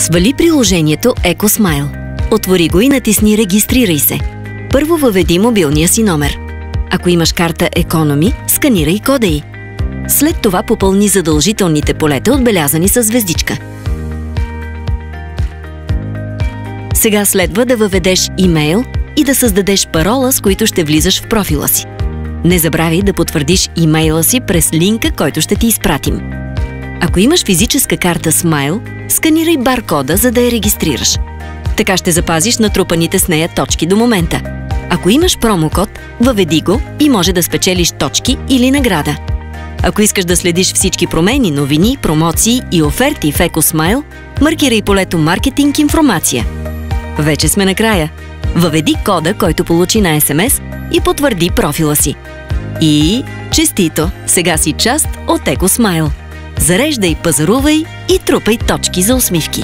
Свали приложението EcoSmile. Отвори го и натисни "Регистрирай се". Първо въведи мобилния си номер. Ако имаш карта Economy, сканирай кода й. След това попълни задължителните полета, отбелязани с звездичка. Сега следва да въведеш имейл и да създадеш парола, с които ще влизаш в профила си. Не забравяй да потвърдиш имейла си през линка, който ще ти изпратим. Ако имаш физическа карта Smile, сканирай баркода, за да я регистрираш. Така ще запазиш натрупаните с нея точки до момента. Ако имаш промокод, въведи го и може да спечелиш точки или награда. Ако искаш да следиш всички промени, новини, промоции и оферти в EcoSmile, маркирай полето "Маркетинг информация". Вече сме накрая. Въведи кода, който получи на SMS, и потвърди профила си. И честито! Сега си част от EcoSmile. Зареждай, пазарувай и трупай точки за усмивки.